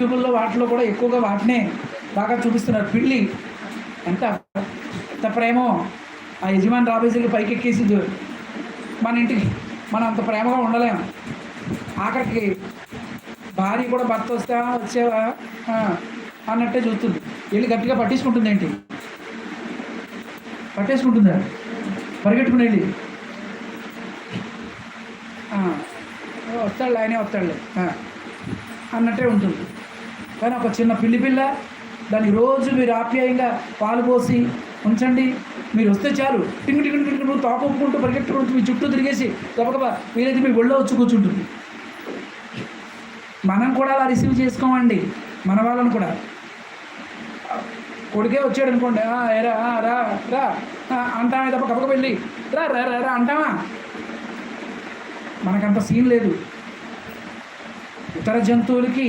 యూట్యూబ్లో వాటిలో కూడా ఎక్కువగా వాటినే బాగా చూపిస్తున్నారు. పిల్లి ఎంత ఎంత ప్రేమో ఆ యజమాని రాబేసరికి పైకి ఎక్కేసి మన ఇంటికి మనం అంత ప్రేమగా ఉండలేము. ఆఖరికి భార్య కూడా భర్త వచ్చేవా అన్నట్టే చూస్తుంది. వెళ్ళి గట్టిగా పట్టించుకుంటుంది. ఏంటి పట్టేసుకుంటుందా? పరిగెట్టుకుని వెళ్ళి వస్తాడులే ఆయనే వస్తాడులే అన్నట్టే ఉంటుంది. కానీ ఒక చిన్న పిల్ల దాన్ని రోజు మీరు ఆప్యాయంగా పాలు పోసి ఉంచండి. మీరు వస్తే చాలు టింగు టింగు టింగు నువ్వు తోకొప్పుకుంటూ పరిగెట్టుకుంటూ మీ చుట్టూ తిరిగేసి గబగబా వీలైతే మీ ఒళ్ళో వచ్చి కూర్చుంటుంది. మనం కూడా అలా రిసీవ్ చేసుకోమండి. మన వాళ్ళని కూడా కొడుకే వచ్చాడు అనుకోండి, రా రా రా అంటామే తప్ప గబగబా వెళ్ళి రా రా రా అంటామా? మనకంత సీన్ లేదు. ఇతర జంతువులకి